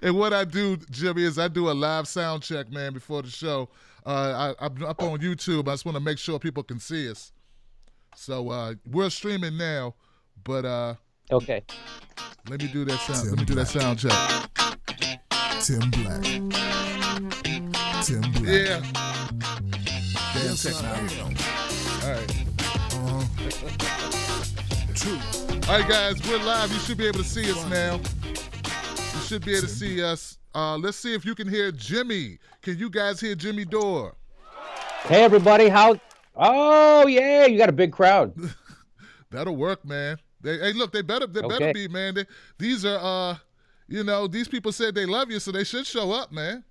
And what I do, Jimmy, is I do a live sound check, man, before the show. I'm up on YouTube. I just want to make sure people can see us. So we're streaming now, but Okay. let me do that sound. Let me do that sound check. Tim Black. Tim Black. Yeah. Damn technology. All right. True. All right, guys, we're live. You should be able to see us now. You should be able to see us. Let's see if you can hear Jimmy. Can you guys hear Jimmy Dore? Hey, everybody. Oh, yeah. You got a big crowd. That'll work, man. Hey, look, they better be, man. These are, these people said they love you, so they should show up, man.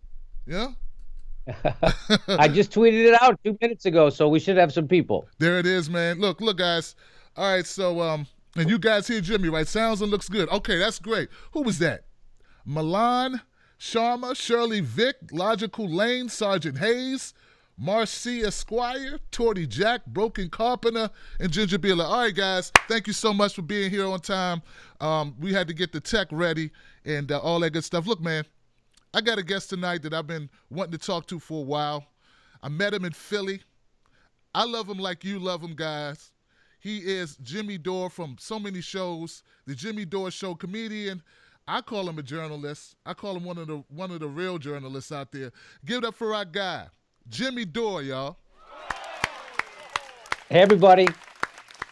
Yeah. I just tweeted it out 2 minutes ago, so we should have some people. There it is, man. Look, guys. All right, so and you guys hear Jimmy, right? Sounds and looks good. Okay, that's great. Who was that? Milan, Sharma, Shirley Vick, Logical Lane, Sergeant Hayes, Marcia Squire, Torty Jack, Broken Carpenter, and Ginger Bieler. All right, guys, thank you so much for being here on time. We had to get the tech ready and all that good stuff. Look, man, I got a guest tonight that I've been wanting to talk to for a while. I met him in Philly. I love him like you love him, guys. He is Jimmy Dore from so many shows. The Jimmy Dore Show comedian. I call him a journalist. I call him one of the real journalists out there. Give it up for our guy, Jimmy Dore, y'all. Hey, everybody.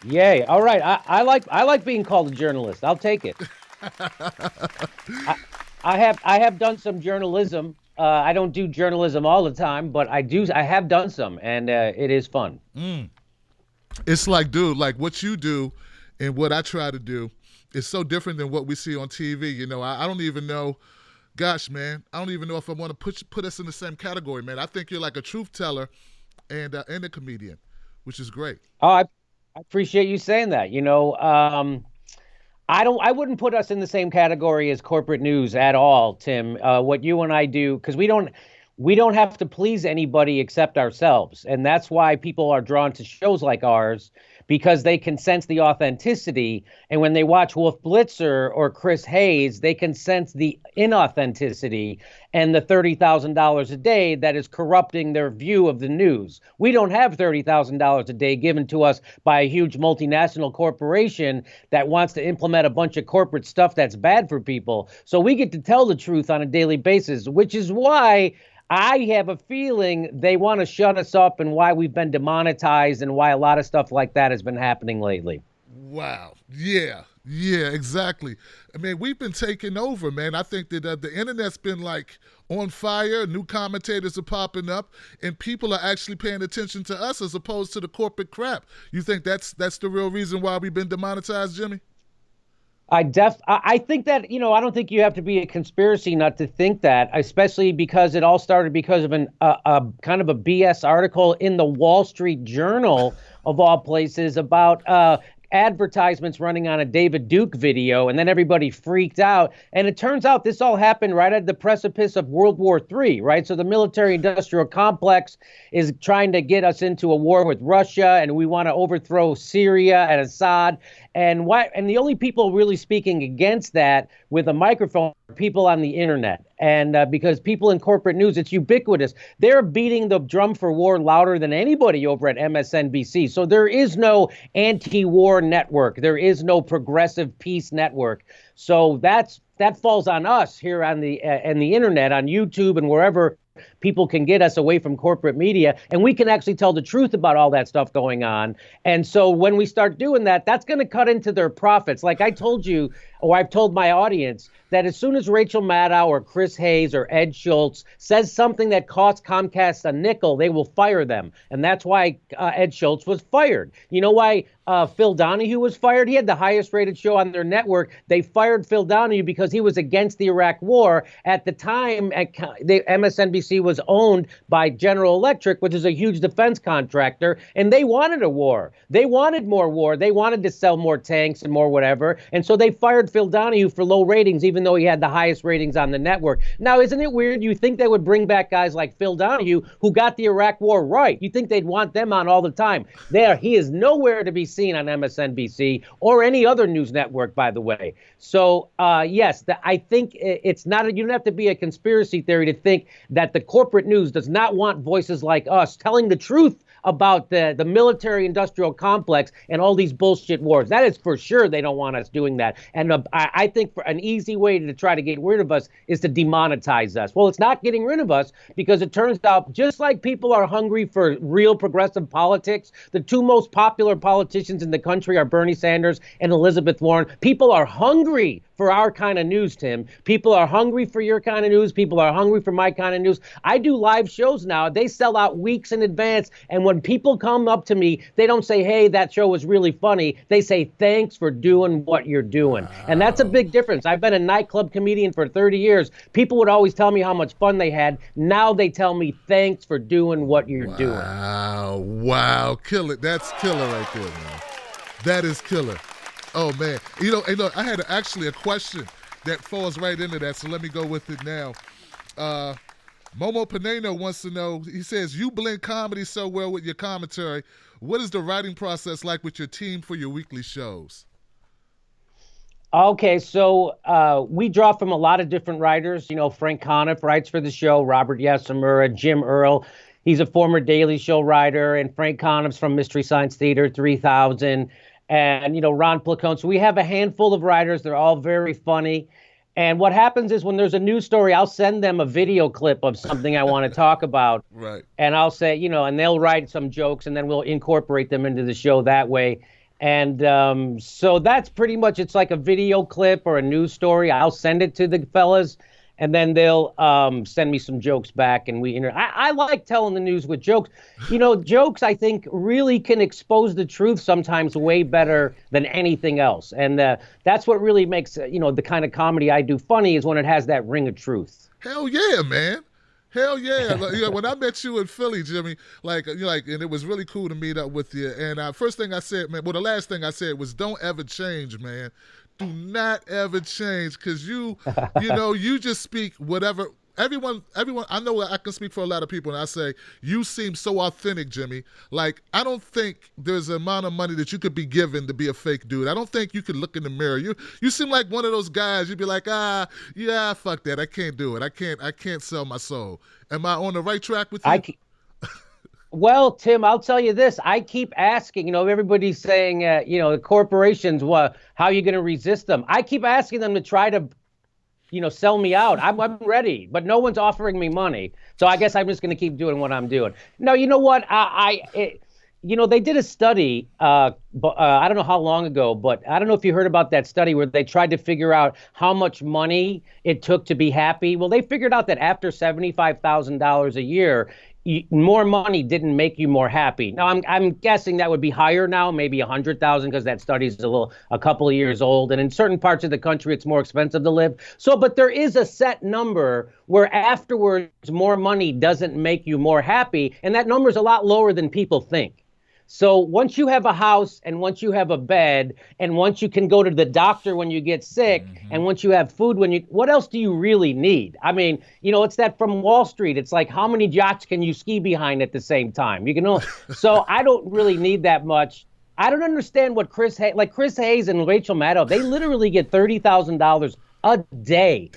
Yay. All right. I like being called a journalist. I'll take it. I have done some journalism. I don't do journalism all the time, but I have done some, and it is fun. It's like, dude, like what you do and what I try to do is so different than what we see on TV. You know, I don't even know, gosh, man, I don't even know if I want to put us in the same category, man. I think you're like a truth teller and a comedian, which is great. Oh, I appreciate you saying that. You know, I wouldn't put us in the same category as corporate news at all, Tim. What you and I do, because we don't have to please anybody except ourselves. And that's why people are drawn to shows like ours, because they can sense the authenticity. And when they watch Wolf Blitzer or Chris Hayes, they can sense the inauthenticity and the $30,000 a day that is corrupting their view of the news. We don't have $30,000 a day given to us by a huge multinational corporation that wants to implement a bunch of corporate stuff that's bad for people. So we get to tell the truth on a daily basis, which is why I have a feeling they want to shut us up and why we've been demonetized and why a lot of stuff like that has been happening lately. Wow. Yeah, exactly. I mean, we've been taking over, man. I think that the internet's been like on fire. New commentators are popping up, and people are actually paying attention to us as opposed to the corporate crap. You think that's the real reason why we've been demonetized, Jimmy? I think that, I don't think you have to be a conspiracy nut to think that, especially because it all started because of a kind of a BS article in the Wall Street Journal of all places about advertisements running on a David Duke video, and then everybody freaked out. And it turns out this all happened right at the precipice of World War III, right? So the military-industrial complex is trying to get us into a war with Russia, and we want to overthrow Syria and Assad. And the only people really speaking against that with a microphone are people on the internet. And because people in corporate news, it's ubiquitous. They're beating the drum for war louder than anybody over at MSNBC. So there is no anti-war network. There is no progressive peace network. So that falls on us here on the internet, on YouTube and wherever people can get us away from corporate media, and we can actually tell the truth about all that stuff going on. And so when we start doing that, that's going to cut into their profits. Like I told you, or I've told my audience, that as soon as Rachel Maddow or Chris Hayes or Ed Schultz says something that costs Comcast a nickel, they will fire them. And that's why Ed Schultz was fired. You know why Phil Donahue was fired? He had the highest rated show on their network. They fired Phil Donahue because he was against the Iraq war. At the time, MSNBC was was owned by General Electric, which is a huge defense contractor, and they wanted a war. They wanted more war. They wanted to sell more tanks and more whatever. And so they fired Phil Donahue for low ratings, even though he had the highest ratings on the network. Now, isn't it weird? You think they would bring back guys like Phil Donahue, who got the Iraq war right. You think they'd want them on all the time. He is nowhere to be seen on MSNBC or any other news network, by the way. So, yes, I think it's not, you don't have to be a conspiracy theory to think that the corporate news does not want voices like us telling the truth about the military-industrial complex and all these bullshit wars. That is for sure they don't want us doing that. And I think for an easy way to try to get rid of us is to demonetize us. Well, it's not getting rid of us because it turns out just like people are hungry for real progressive politics, the two most popular politicians in the country are Bernie Sanders and Elizabeth Warren. People are hungry for our kind of news, Tim. People are hungry for your kind of news. People are hungry for my kind of news. I do live shows now. They sell out weeks in advance. And when people come up to me, they don't say, hey, that show was really funny. They say, thanks for doing what you're doing. Wow. And that's a big difference. I've been a nightclub comedian for 30 years. People would always tell me how much fun they had. Now they tell me, thanks for doing what you're doing. Wow. Kill it. That's killer right there, man. That is killer. Oh, man. I had actually a question that falls right into that, so let me go with it now. Momo Pineno wants to know, he says, you blend comedy so well with your commentary. What is the writing process like with your team for your weekly shows? Okay, so we draw from a lot of different writers. Frank Conniff writes for the show, Robert Yesamura, Jim Earl. He's a former Daily Show writer, and Frank Conniff's from Mystery Science Theater 3000. And, Ron Placone. So we have a handful of writers. They're all very funny. And what happens is when there's a news story, I'll send them a video clip of something I want to talk about. Right. And I'll say, and they'll write some jokes and then we'll incorporate them into the show that way. And so that's pretty much, it's like a video clip or a news story. I'll send it to the fellas. And then they'll send me some jokes back, and I like telling the news with jokes. Jokes, I think, really can expose the truth sometimes way better than anything else. And that's what really makes, the kind of comedy I do funny is when it has that ring of truth. Hell yeah, man. Hell yeah. When I met you in Philly, Jimmy, and it was really cool to meet up with you. And first thing I said, man, the last thing I said was don't ever change, man. Do not ever change, because you just speak whatever. Everyone, I know I can speak for a lot of people, and I say, you seem so authentic, Jimmy. Like, I don't think there's an amount of money that you could be given to be a fake dude. I don't think you could look in the mirror. You seem like one of those guys, you'd be like, yeah, fuck that. I can't do it. I can't sell my soul. Am I on the right track with you? Well, Tim, I'll tell you this. I keep asking, everybody's saying, the corporations, how are you going to resist them? I keep asking them to try to, sell me out. I'm ready, but no one's offering me money. So I guess I'm just going to keep doing what I'm doing. No, you know what? They did a study, I don't know how long ago, but I don't know if you heard about that study where they tried to figure out how much money it took to be happy. Well, they figured out that after $75,000 a year, more money didn't make you more happy. Now, I'm guessing that would be higher now, maybe 100,000, because that study's a couple of years old. And in certain parts of the country, it's more expensive to live. So, but there is a set number where afterwards, more money doesn't make you more happy. And that number is a lot lower than people think. So once you have a house and once you have a bed and once you can go to the doctor when you get sick and once you have food what else do you really need? I mean, it's that from Wall Street. It's like, how many yachts can you ski behind at the same time? So I don't really need that much. I don't understand what Chris Hayes and Rachel Maddow, they literally get $30,000 a day.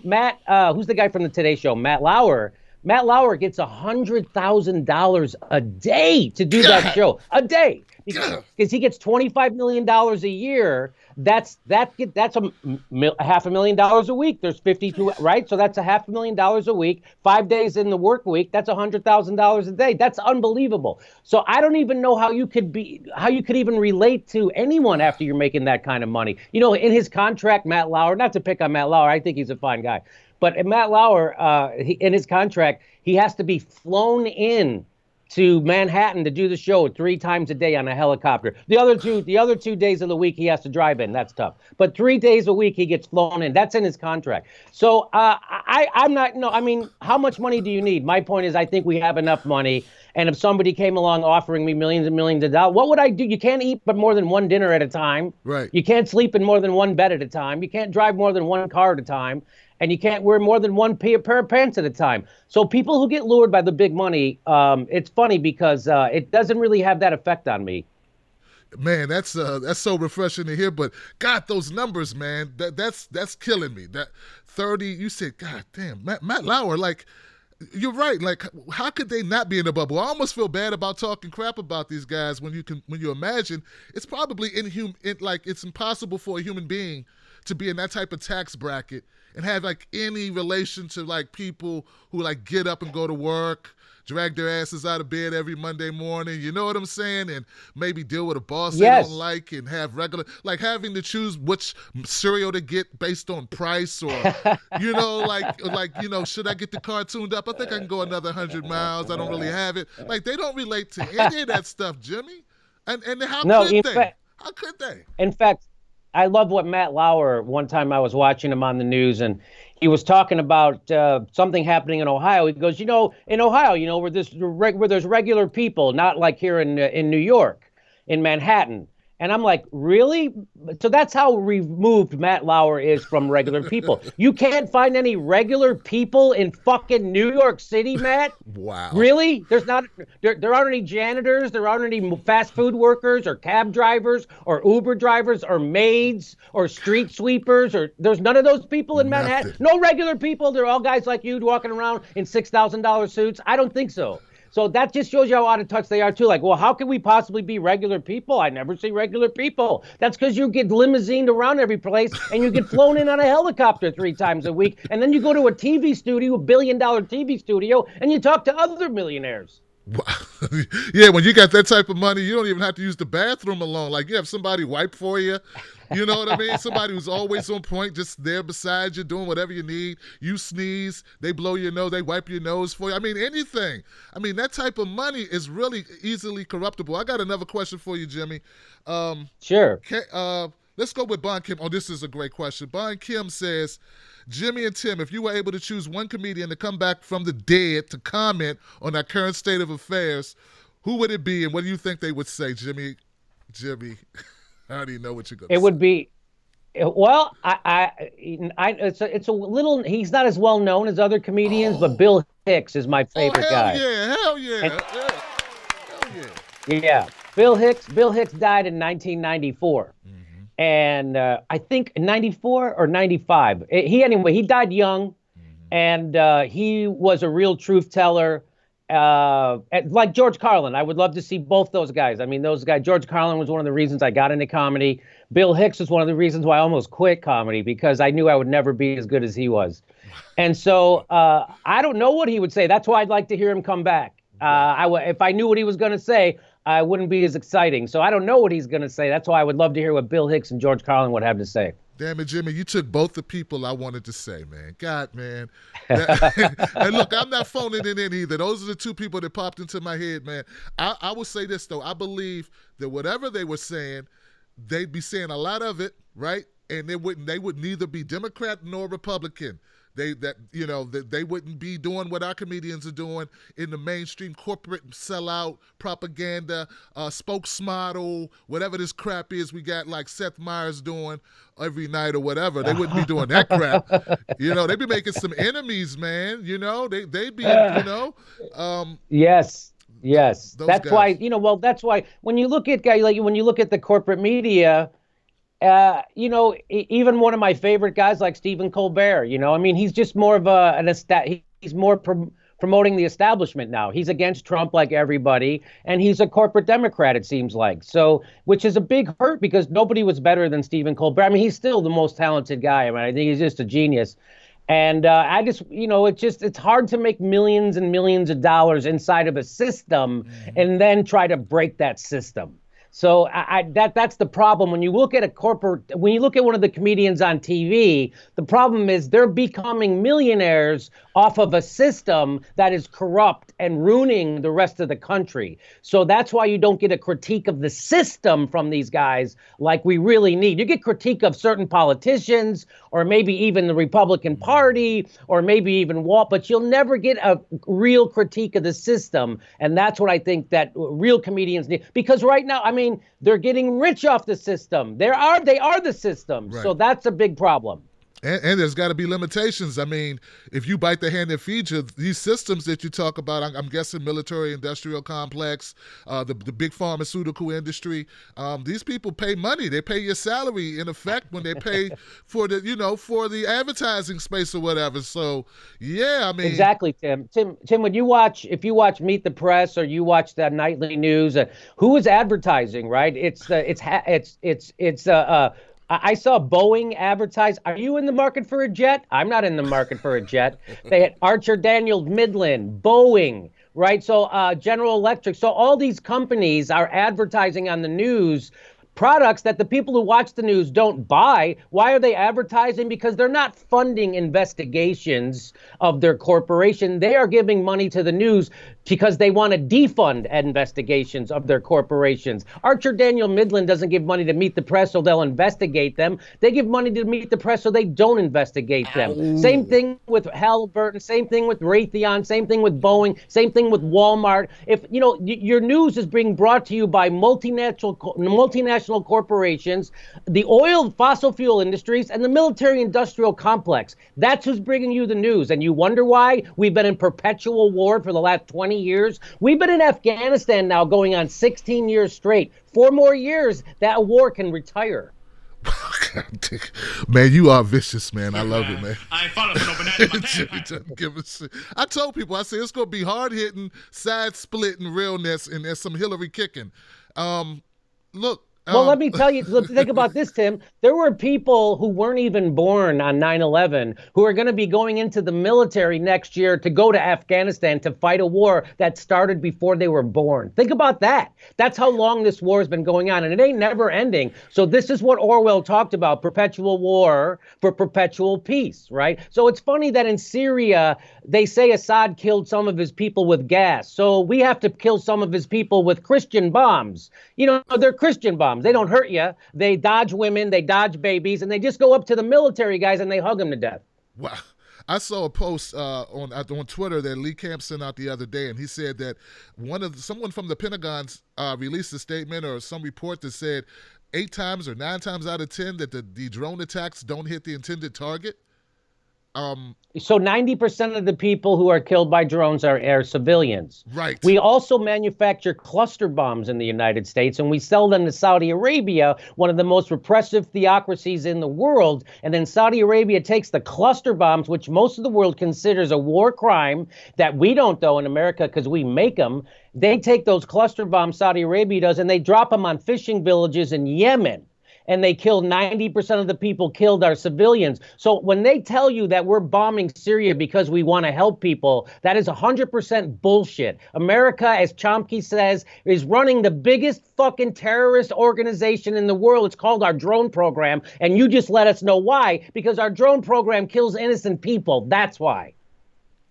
Matt, who's the guy from the Today Show? Matt Lauer. Matt Lauer gets $100,000 a day to do that show. A day. Because he gets $25 million a year. That's $500,000 a week. There's 52, right? So that's $500,000 a week. 5 days in the work week. That's $100,000 a day. That's unbelievable. So I don't even know how you could even relate to anyone after you're making that kind of money. In his contract, Matt Lauer, not to pick on Matt Lauer, I think he's a fine guy. But Matt Lauer, in his contract, he has to be flown in to Manhattan to do the show 3 times a day on a helicopter. The other two days of the week he has to drive in. That's tough. But 3 days a week he gets flown in. That's in his contract. So I'm not. No, I mean, how much money do you need? My point is, I think we have enough money. And if somebody came along offering me millions and millions of dollars, what would I do? You can't eat but more than one dinner at a time. Right. You can't sleep in more than one bed at a time. You can't drive more than one car at a time. And you can't wear more than one pair of pants at a time. So people who get lured by the big money, it's funny because it doesn't really have that effect on me. Man, that's so refreshing to hear. But God, those numbers, man, that's killing me. That 30, you said, God damn, Matt Lauer, like, you're right. Like, how could they not be in the bubble? I almost feel bad about talking crap about these guys when you imagine it's probably it's impossible for a human being to be in that type of tax bracket and have like any relation to like people who like get up and go to work, drag their asses out of bed every Monday morning, you know what I'm saying? And maybe deal with a boss they don't like and have regular, like having to choose which cereal to get based on price or, you know, should I get the car tuned up? I think I can go another 100 miles. I don't really have it. Like, they don't relate to any of that stuff, Jimmy. And how could they? How could they? In fact, I love what Matt Lauer, one time I was watching him on the news, and he was talking about something happening in Ohio. He goes, in Ohio, where there's regular people, not like here in New York, in Manhattan. And I'm like, really? So that's how removed Matt Lauer is from regular people. You can't find any regular people in fucking New York City, Matt? Wow. Really? There aren't any janitors, there aren't any fast food workers or cab drivers or Uber drivers or maids or street sweepers, or there's none of those people in Manhattan? No regular people? They're all guys like you walking around in $6,000 suits? I don't think so. So that just shows you how out of touch they are, too. Like, well, how can we possibly be regular people? I never see regular people. That's because you get limousined around every place and you get flown in on a helicopter 3 times a week. And then you go to a TV studio, $1 billion TV studio, and you talk to other millionaires. Yeah, when you got that type of money, you don't even have to use the bathroom alone. Like, you have somebody wipe for you. You know what I mean? Somebody who's always on point, just there beside you, doing whatever you need. You sneeze, they blow your nose, they wipe your nose for you. I mean, anything. I mean, that type of money is really easily corruptible. I got another question for you, Jimmy. Sure. Let's go with Bon Kim. Oh, this is a great question. Bon Kim says, Jimmy and Tim, if you were able to choose one comedian to come back from the dead to comment on our current state of affairs, who would it be, and what do you think they would say, Jimmy? I already know what you're going to say. It would be, well, it's a little. He's not as well known as other comedians, but Bill Hicks is my favorite guy. Hell yeah. Yeah, Bill Hicks died in 1994. And I think 94 or 95. He died young, and he was a real truth teller. Like George Carlin. I would love to see both those guys. I mean, those guys, George Carlin was one of the reasons I got into comedy. Bill Hicks was one of the reasons why I almost quit comedy, because I knew I would never be as good as he was. And so I don't know what he would say. That's why I'd like to hear him come back. If I knew what he was going to say, I wouldn't be as exciting. So I don't know what he's going to say. That's why I would love to hear what Bill Hicks and George Carlin would have to say. Damn it, Jimmy, you took both the people I wanted to say, man. God, man. And look, I'm not phoning it in either. Those are the two people that popped into my head, man. I will say this, though. I believe that whatever they were saying, they'd be saying a lot of it, right? And they would neither be Democrat nor Republican. They wouldn't be doing what our comedians are doing in the mainstream corporate sellout propaganda, spokesmodel, whatever this crap is we got like Seth Meyers doing every night or whatever. They wouldn't be doing that crap. They'd be making some enemies, man. They'd be, Yes. That's guys. Why, that's why when you look at the corporate media, even one of my favorite guys like Stephen Colbert, he's just more of he's more promoting the establishment now. He's against Trump like everybody, and he's a corporate Democrat, it seems like. So, which is a big hurt because nobody was better than Stephen Colbert. I mean, he's still the most talented guy. I mean, I think he's just a genius. And it's hard to make millions and millions of dollars inside of a system and then try to break that system. So that's the problem. When you look at when you look at one of the comedians on TV, the problem is they're becoming millionaires off of a system that is corrupt and ruining the rest of the country. So that's why you don't get a critique of the system from these guys like we really need. You get critique of certain politicians or maybe even the Republican Party or maybe even Walt, but you'll never get a real critique of the system. And that's what I think that real comedians need. Because right now, I mean, they're getting rich off the system. They are the system. Right. So that's a big problem. And there's got to be limitations. I mean, if you bite the hand that feeds you, these systems that you talk about, I'm guessing military industrial complex, the big pharmaceutical industry, these people pay money. They pay your salary in effect when they pay for the advertising space or whatever. So, yeah, I mean. Exactly, Tim, when if you watch Meet the Press or you watch that nightly news, who is advertising, right? I saw Boeing advertise. Are you in the market for a jet? I'm not in the market for a jet. They had Archer Daniels Midland, Boeing, right? So General Electric. So all these companies are advertising on the news products that the people who watch the news don't buy. Why are they advertising? Because they're not funding investigations of their corporation. They are giving money to the news because they want to defund investigations of their corporations. Archer Daniel Midland doesn't give money to Meet the Press so they'll investigate them. They give money to Meet the Press so they don't investigate them. Ooh. Same thing with Halliburton, same thing with Raytheon, same thing with Boeing, same thing with Walmart. If your news is being brought to you by multinational corporations, the oil, fossil fuel industries, and the military industrial complex. That's who's bringing you the news. And you wonder why we've been in perpetual war for the last 20 years. We've been in Afghanistan now going on 16 years straight. 4 more years, that war can retire. Man, you are vicious, man. I love it, man. I ain't falling for no banana. I told people, I said it's gonna be hard hitting, side splitting realness, and there's some Hillary kicking. Look. Well, let me tell you, think about this, Tim. There were people who weren't even born on 9/11 who are going to be going into the military next year to go to Afghanistan to fight a war that started before they were born. Think about that. That's how long this war has been going on, and it ain't never ending. So this is what Orwell talked about, perpetual war for perpetual peace, right? So it's funny that in Syria, they say Assad killed some of his people with gas. So we have to kill some of his people with Christian bombs. They're Christian bombs. They don't hurt you. They dodge women, they dodge babies, and they just go up to the military guys and they hug them to death. Wow. I saw a post on Twitter that Lee Camp sent out the other day, and he said that someone from the Pentagon released a statement or some report that said 8 times or 9 times out of 10 that the drone attacks don't hit the intended target. So 90% of the people who are killed by drones are civilians. Right. We also manufacture cluster bombs in the United States, and we sell them to Saudi Arabia, one of the most repressive theocracies in the world. And then Saudi Arabia takes the cluster bombs, which most of the world considers a war crime that we don't, though, in America, because we make them. They take those cluster bombs, Saudi Arabia does, and they drop them on fishing villages in Yemen. And they kill 90% of the people killed are civilians. So when they tell you that we're bombing Syria because we want to help people, that is 100% bullshit. America, as Chomsky says, is running the biggest fucking terrorist organization in the world. It's called our drone program. And you just let us know why, because our drone program kills innocent people. That's why.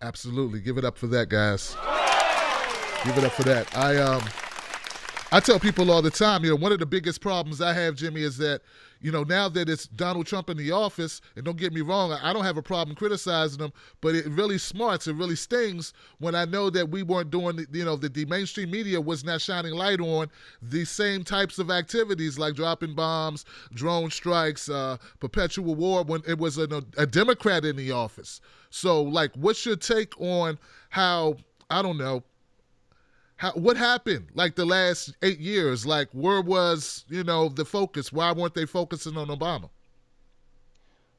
Absolutely. Give it up for that, guys. Give it up for that. I tell people all the time, one of the biggest problems I have, Jimmy, is that, now that it's Donald Trump in the office, and don't get me wrong, I don't have a problem criticizing him, but it really smarts, it really stings when I know that we weren't doing, the mainstream media was not shining light on the same types of activities like dropping bombs, drone strikes, perpetual war when it was a Democrat in the office. So, what's your take on how, I don't know, what happened the last 8 years? Where was, the focus? Why weren't they focusing on Obama?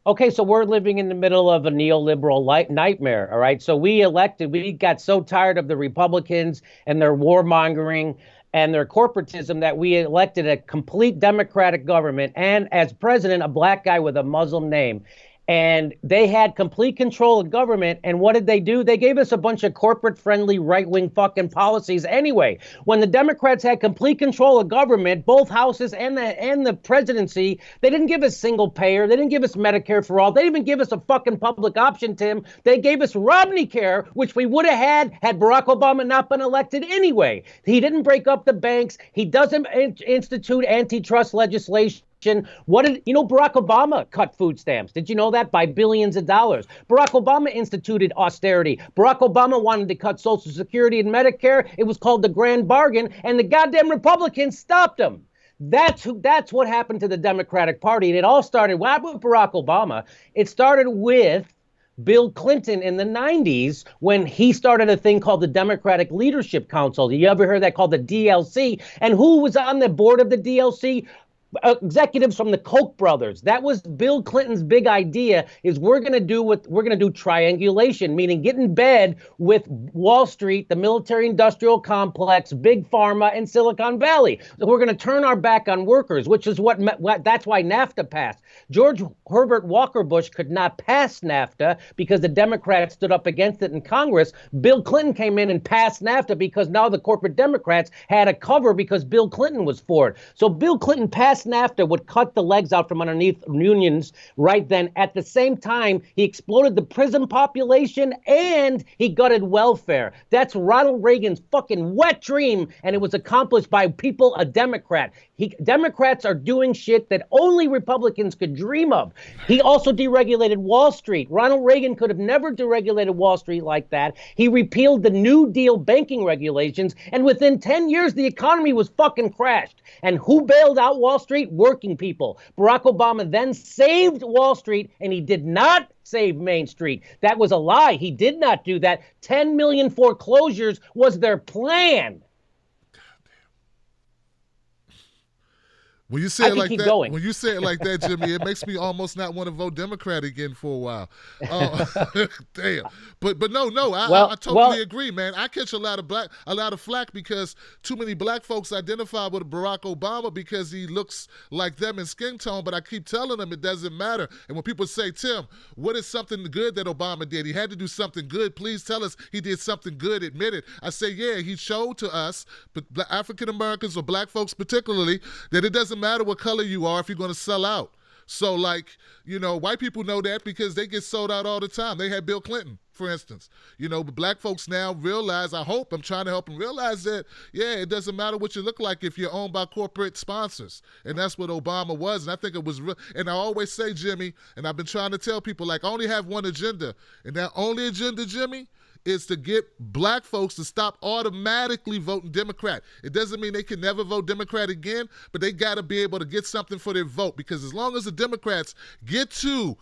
Okay, so we're living in the middle of a neoliberal nightmare, all right? So we got so tired of the Republicans and their warmongering and their corporatism that we elected a complete Democratic government and as president, a black guy with a Muslim name. And they had complete control of government. And what did they do? They gave us a bunch of corporate-friendly right-wing fucking policies anyway. When the Democrats had complete control of government, both houses and the presidency, they didn't give us single payer. They didn't give us Medicare for all. They didn't even give us a fucking public option, Tim. They gave us Romney Care, which we would have had Barack Obama not been elected anyway. He didn't break up the banks. He doesn't institute antitrust legislation. What did you know? Barack Obama cut food stamps. Did you know that? By billions of dollars. Barack Obama instituted austerity. Barack Obama wanted to cut Social Security and Medicare. It was called the Grand Bargain, and the goddamn Republicans stopped him. That's what happened to the Democratic Party. And it all started with Barack Obama. It started with Bill Clinton in the 90s when he started a thing called the Democratic Leadership Council. You ever heard that, called the DLC? And who was on the board of the DLC? Executives from the Koch brothers. That was Bill Clinton's big idea, is we're going to do triangulation, meaning get in bed with Wall Street, the military industrial complex, big pharma, and Silicon Valley. So we're going to turn our back on workers, which is what that's why NAFTA passed. George Herbert Walker Bush could not pass NAFTA because the Democrats stood up against it in Congress. Bill Clinton came in and passed NAFTA because now the corporate Democrats had a cover because Bill Clinton was for it. So Bill Clinton passed NAFTA, would cut the legs out from underneath unions right then. At the same time, he exploded the prison population and he gutted welfare. That's Ronald Reagan's fucking wet dream, and it was accomplished by people, a Democrat. Democrats are doing shit that only Republicans could dream of. He also deregulated Wall Street. Ronald Reagan could have never deregulated Wall Street like that. He repealed the New Deal banking regulations, and within 10 years, the economy was fucking crashed. And who bailed out Wall Street? Working people. Barack Obama then saved Wall Street, and he did not save Main Street. That was a lie. He did not do that. 10 million foreclosures was their plan. When you say it like that, going. when you say it like that, Jimmy, it makes me almost not want to vote Democrat again for a while. Damn. But no, I totally agree, man. I catch a lot of flack because too many black folks identify with Barack Obama because he looks like them in skin tone. But I keep telling them it doesn't matter. And when people say, Tim, what is something good that Obama did? He had to do something good. Please tell us he did something good. Admit it. I say, yeah, he showed to us, but African Americans or black folks particularly, that it doesn't matter what color you are if you're going to sell out. So, white people know that because they get sold out all the time. They had Bill Clinton, for instance. But black folks now realize, I'm trying to help them realize that, yeah, it doesn't matter what you look like if you're owned by corporate sponsors. And that's what Obama was. And I think it was real. And I always say, Jimmy, and I've been trying to tell people, I only have one agenda. And that only agenda, Jimmy, is to get black folks to stop automatically voting Democrat. It doesn't mean they can never vote Democrat again, but they got to be able to get something for their vote, because as long as the Democrats get to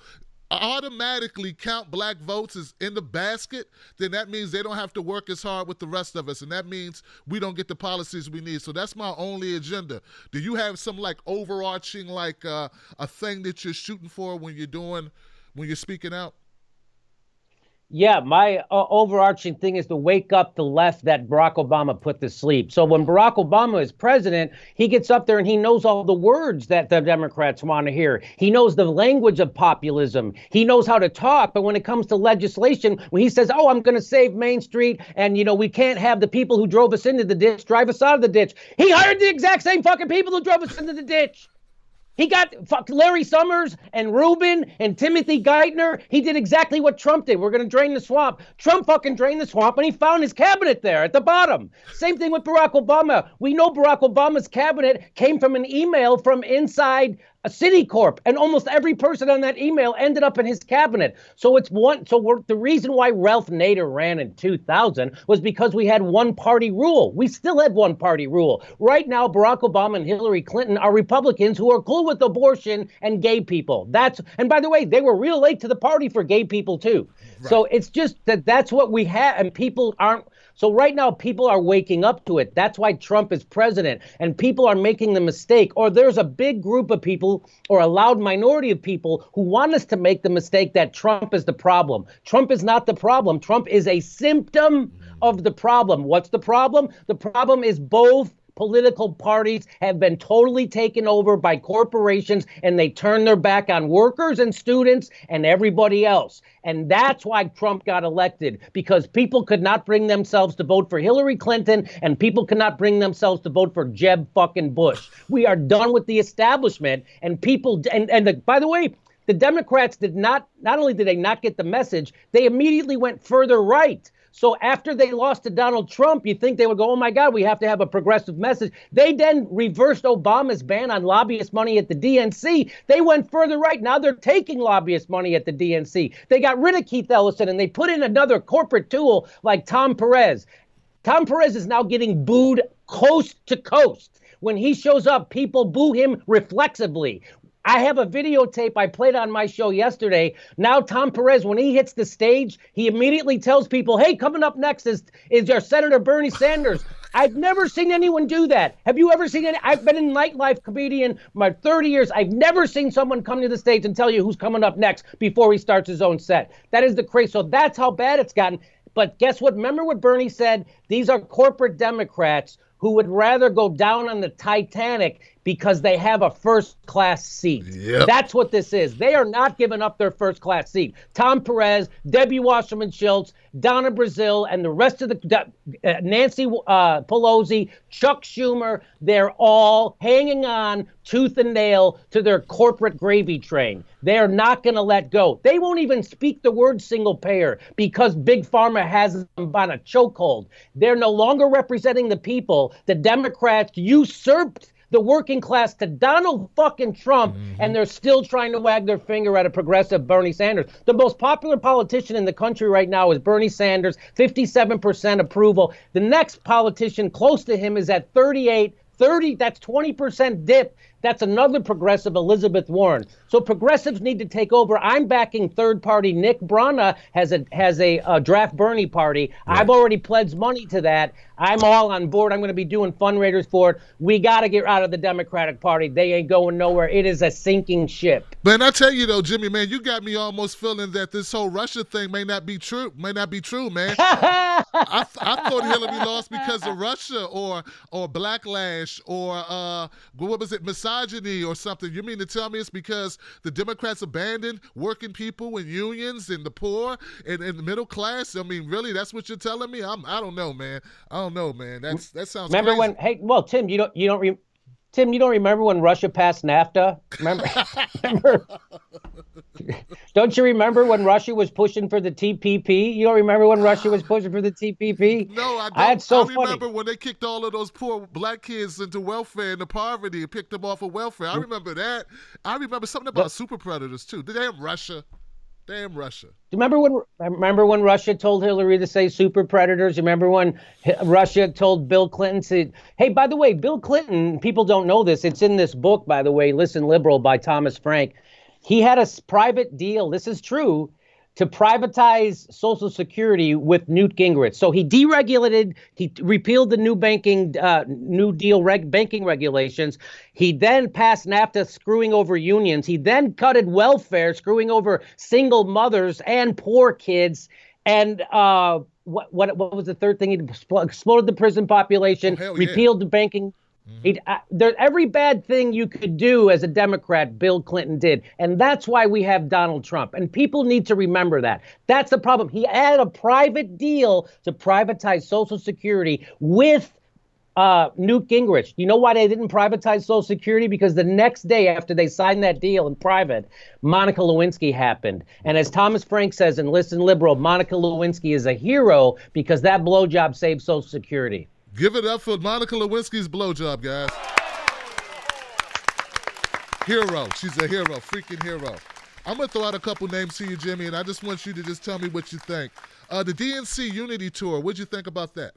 automatically count black votes as in the basket, then that means they don't have to work as hard with the rest of us, and that means we don't get the policies we need. So that's my only agenda. Do you have some overarching a thing that you're shooting for when you're speaking out? Yeah, my overarching thing is to wake up the left that Barack Obama put to sleep. So when Barack Obama is president, he gets up there and he knows all the words that the Democrats want to hear. He knows the language of populism. He knows how to talk. But when it comes to legislation, when he says, I'm going to save Main Street and, we can't have the people who drove us into the ditch drive us out of the ditch. He hired the exact same fucking people who drove us into the ditch. He got Larry Summers and Rubin and Timothy Geithner. He did exactly what Trump did. We're going to drain the swamp. Trump fucking drained the swamp, and he found his cabinet there at the bottom. Same thing with Barack Obama. We know Barack Obama's cabinet came from an email from inside a Citicorp, and almost every person on that email ended up in his cabinet. So the reason why Ralph Nader ran in 2000 was because we had one party rule. We still have one party rule. Right now, Barack Obama and Hillary Clinton are Republicans who are cool with abortion and gay people. And by the way, they were real late to the party for gay people too. Right. So it's just that's what we have, and people aren't. So right now, people are waking up to it. That's why Trump is president, and people are making the mistake, or there's a big group of people or a loud minority of people who want us to make the mistake that Trump is the problem. Trump is not the problem. Trump is a symptom of the problem. What's the problem? The problem is both political parties have been totally taken over by corporations, and they turn their back on workers and students and everybody else. And that's why Trump got elected, because people could not bring themselves to vote for Hillary Clinton, and people could not bring themselves to vote for Jeb fucking Bush. We are done with the establishment, and people, by the way, the Democrats not only did they not get the message, they immediately went further right. So after they lost to Donald Trump, you think they would go, oh my God, we have to have a progressive message. They then reversed Obama's ban on lobbyist money at the DNC. They went further right. Now they're taking lobbyist money at the DNC. They got rid of Keith Ellison and they put in another corporate tool like Tom Perez. Tom Perez is now getting booed coast to coast. When he shows up, people boo him reflexively. I have a videotape I played on my show yesterday. Now Tom Perez, when he hits the stage, he immediately tells people, hey, coming up next is our Senator Bernie Sanders. I've never seen anyone do that. Have you ever seen any? I've been in nightlife comedian my 30 years. I've never seen someone come to the stage and tell you who's coming up next before he starts his own set. That is the craze. So that's how bad it's gotten. But guess what? Remember what Bernie said? These are corporate Democrats who would rather go down on the Titanic because they have a first-class seat. Yep. That's what this is. They are not giving up their first-class seat. Tom Perez, Debbie Wasserman Schultz, Donna Brazile, and the rest of the Nancy Pelosi, Chuck Schumer, they're all hanging on tooth and nail to their corporate gravy train. They are not going to let go. They won't even speak the word single payer because Big Pharma has them on a chokehold. They're no longer representing the people. The Democrats usurped the working class to Donald fucking Trump, and they're still trying to wag their finger at a progressive Bernie Sanders. The most popular politician in the country right now is Bernie Sanders, 57% approval. The next politician close to him is at 38, 30, that's 20% dip. That's another progressive, Elizabeth Warren. So progressives need to take over. I'm backing third party. Nick Brana has a draft Bernie party. Right. I've already pledged money to that. I'm all on board. I'm going to be doing fundraisers for it. We got to get out of the Democratic Party. They ain't going nowhere. It is a sinking ship. Man, I tell you though, Jimmy, man, you got me almost feeling that this whole Russia thing may not be true, man. I thought Hillary lost because of Russia or backlash or what was it, misogyny or something. You mean to tell me it's because the Democrats abandoned working people and unions and the poor and the middle class? I mean, really, that's what you're telling me? I don't know, man. That sounds. Remember crazy. when? Hey, well, Tim, you don't remember when Russia passed NAFTA? Remember? Don't you remember when Russia was pushing for the TPP? You don't remember when Russia was pushing for the TPP? No, I don't. I remember when they kicked all of those poor black kids into welfare, into poverty, and picked them off of welfare. I remember that. I remember something about super predators too. Damn Russia. Remember when Russia told Hillary to say super predators? Remember when Russia told Bill Clinton to, hey, by the way, Bill Clinton, people don't know this. It's in this book, by the way, Listen Liberal by Thomas Frank. He had a private deal. This is true. To privatize Social Security with Newt Gingrich. So he deregulated, he repealed the new banking regulations. He then passed NAFTA, screwing over unions. He then cutted welfare, screwing over single mothers and poor kids. And what was the third thing? He exploded the prison population, repealed the banking. Every bad thing you could do as a Democrat, Bill Clinton did. And that's why we have Donald Trump. And people need to remember that. That's the problem. He had a private deal to privatize Social Security with Newt Gingrich. You know why they didn't privatize Social Security? Because the next day after they signed that deal in private, Monica Lewinsky happened. And as Thomas Frank says in Listen Liberal, Monica Lewinsky is a hero because that blowjob saved Social Security. Give it up for Monica Lewinsky's blowjob, guys. Hero. She's a hero. Freaking hero. I'm going to throw out a couple names to you, Jimmy, and I just want you to just tell me what you think. The DNC Unity Tour, what'd you think about that?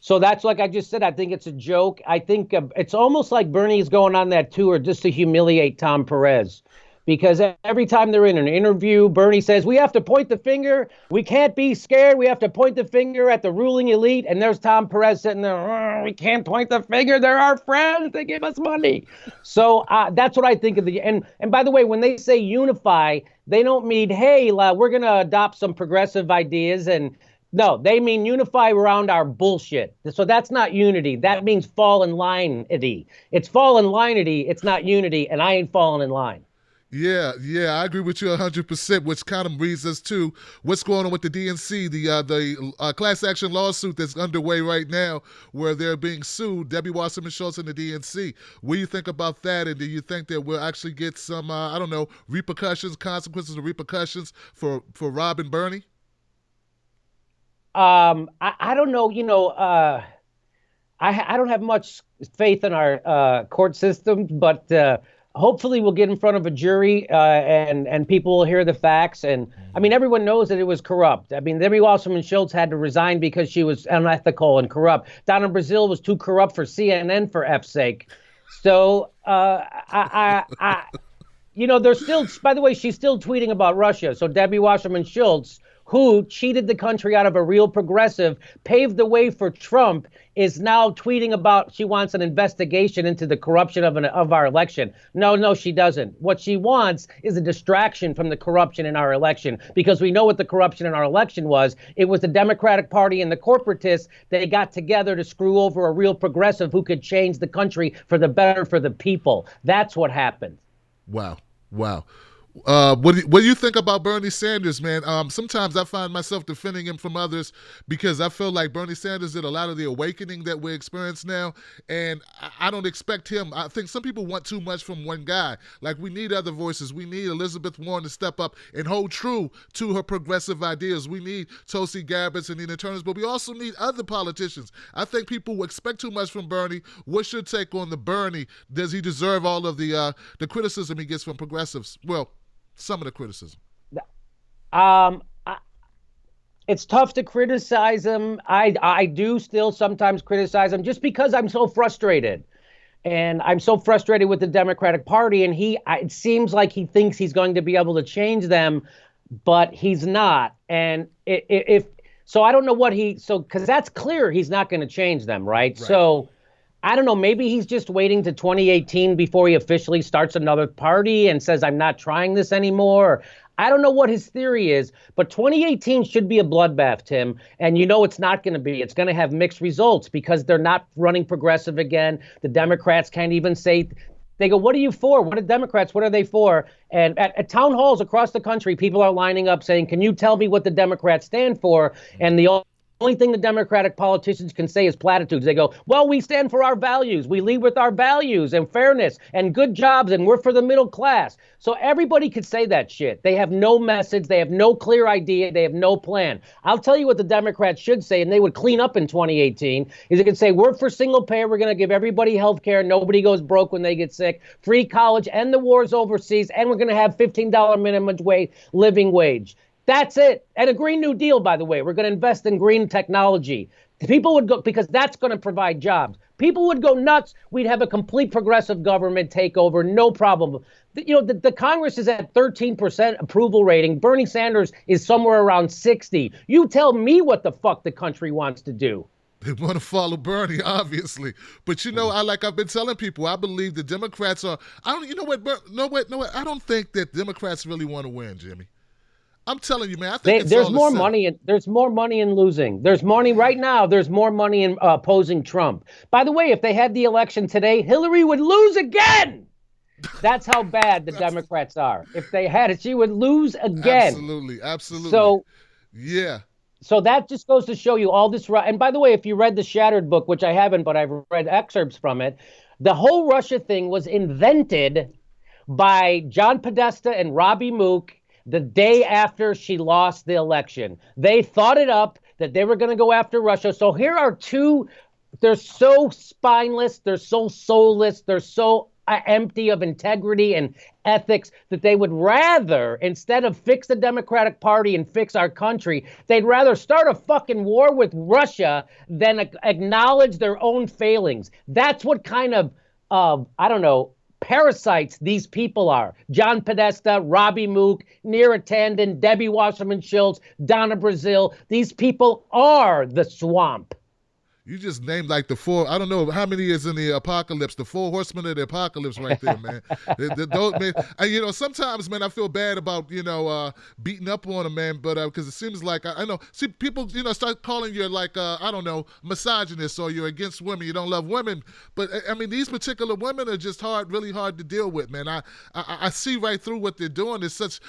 So that's like I just said, I think it's a joke. I think it's almost like Bernie's going on that tour just to humiliate Tom Perez. Because every time they're in an interview, Bernie says, we have to point the finger. We can't be scared. We have to point the finger at the ruling elite. And there's Tom Perez sitting there. Oh, we can't point the finger. They're our friends. They give us money. So that's what I think of the. And by the way, when they say unify, they don't mean, hey, we're going to adopt some progressive ideas and No, they mean unify around our bullshit. So that's not unity. That means fall in line-ity. It's fall in line-ity. It's not unity, and I ain't falling in line. Yeah, I agree with you 100%, which kind of brings us to what's going on with the DNC, the class action lawsuit that's underway right now, where they're being sued, Debbie Wasserman Schultz and the DNC. What do you think about that, and do you think that we'll actually get some, I don't know, repercussions, consequences or repercussions for Rob and Bernie? I don't know. I don't have much faith in our court system, but hopefully we'll get in front of a jury and people will hear the facts. And I mean, everyone knows that it was corrupt. I mean, Debbie Wasserman Schultz had to resign because she was unethical and corrupt. Donna Brazile was too corrupt for CNN, for F's sake. So there's still, by the way, she's still tweeting about Russia. So Debbie Wasserman Schultz, who cheated the country out of a real progressive, paved the way for Trump, is now tweeting about she wants an investigation into the corruption of our election. No, she doesn't. What she wants is a distraction from the corruption in our election, because we know what the corruption in our election was. It was the Democratic Party and the corporatists. They got together to screw over a real progressive who could change the country for the better for the people. That's what happened. Wow. What do you think about Bernie Sanders, man? Sometimes I find myself defending him from others because I feel like Bernie Sanders did a lot of the awakening that we experience now, and I don't expect him. I think some people want too much from one guy. Like, we need other voices. We need Elizabeth Warren to step up and hold true to her progressive ideas. We need Tulsi Gabbard and Nina Turner, but we also need other politicians. I think people expect too much from Bernie. What's your take on the Bernie? Does he deserve all of the criticism he gets from progressives? Well, some of the criticism. It's tough to criticize him. I do still sometimes criticize him just because I'm so frustrated. And I'm so frustrated with the Democratic Party. And it seems like he thinks he's going to be able to change them, but he's not. And so I don't know because that's clear he's not going to change them, right? So I don't know, maybe he's just waiting to 2018 before he officially starts another party and says, I'm not trying this anymore. I don't know what his theory is, but 2018 should be a bloodbath, Tim. And it's not going to be. It's going to have mixed results because they're not running progressive again. The Democrats can't even say, they go, what are you for? What are Democrats? What are they for? And at town halls across the country, people are lining up saying, can you tell me what the Democrats stand for? And the only thing the Democratic politicians can say is platitudes. They go, well, we stand for our values. We lead with our values and fairness and good jobs, and we're for the middle class. So everybody could say that shit. They have no message. They have no clear idea. They have no plan. I'll tell you what the Democrats should say, and they would clean up in 2018, is they could say, we're for single payer. We're going to give everybody health care. Nobody goes broke when they get sick. Free college, end the wars overseas, and we're going to have $15 minimum living wage. That's it. And a Green New Deal, by the way. We're going to invest in green technology. People would go, because that's going to provide jobs. People would go nuts. We'd have a complete progressive government takeover, no problem. The Congress is at 13% approval rating. Bernie Sanders is somewhere around 60. You tell me what the fuck the country wants to do. They want to follow Bernie, obviously. But I've been telling people, I believe the Democrats are. I don't think that Democrats really want to win, Jimmy. I'm telling you, man. I think there's more money. There's more money in losing. There's money right now. There's more money in opposing Trump. By the way, if they had the election today, Hillary would lose again. That's how bad the Democrats are. If they had it, she would lose again. Absolutely. So, yeah. So that just goes to show you all this. And by the way, if you read the Shattered book, which I haven't, but I've read excerpts from it, the whole Russia thing was invented by John Podesta and Robbie Mook the day after she lost the election. They thought it up that they were going to go after Russia. So here are two, they're so spineless, they're so soulless, they're so empty of integrity and ethics that they would rather, instead of fix the Democratic Party and fix our country, they'd rather start a fucking war with Russia than acknowledge their own failings. That's what kind of parasites these people are. John Podesta, Robbie Mook, Neera Tanden, Debbie Wasserman Schultz, Donna Brazile. These people are the swamp. You just named like the four. I don't know how many is in the apocalypse. The four horsemen of the apocalypse, right there, man. Man, sometimes, man, I feel bad about beating up on them, man. But because it seems like I know, see, people, start calling you like I don't know, misogynist, or you're against women. You don't love women. But I mean, these particular women are just really hard to deal with, man. I see right through what they're doing. It's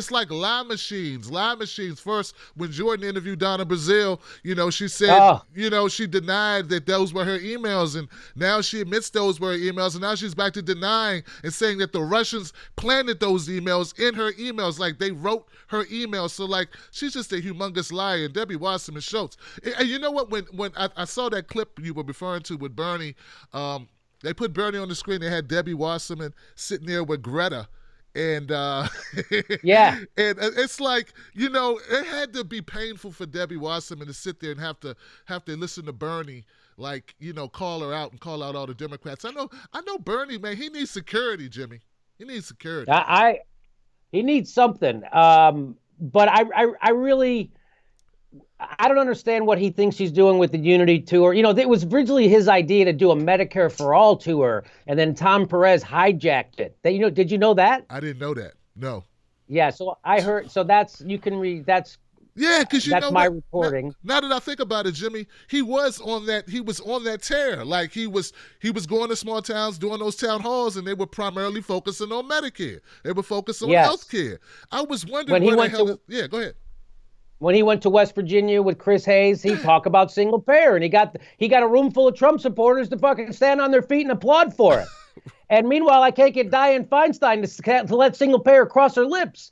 like lie machines. Lie machines. First, when Jordan interviewed Donna Brazile, she said, she denied that those were her emails, and now she admits those were her emails, and now she's back to denying and saying that the Russians planted those emails in her emails, like they wrote her emails. So like she's just a humongous liar. And Debbie Wasserman Schultz. And you know what? When I saw that clip you were referring to with Bernie, they put Bernie on the screen. They had Debbie Wasserman sitting there with Greta. And yeah, and it's like, it had to be painful for Debbie Wasserman to sit there and have to listen to Bernie, like, call her out and call out all the Democrats. I know Bernie, man, he needs security, Jimmy. He needs security. He needs something. But I really, I don't understand what he thinks he's doing with the Unity tour. It was originally his idea to do a Medicare for All tour, and then Tom Perez hijacked it. Did you know that? I didn't know that. No. Yeah, so I heard. So you can read. Yeah, because that's my reporting. Now that I think about it, Jimmy, he was on that tear. Like he was going to small towns, doing those town halls, and they were primarily focusing on Medicare. They were focused on health care. I was wondering go ahead. When he went to West Virginia with Chris Hayes, he talked about single payer, and he got a room full of Trump supporters to fucking stand on their feet and applaud for it. And meanwhile, I can't get Dianne Feinstein to let single payer cross her lips.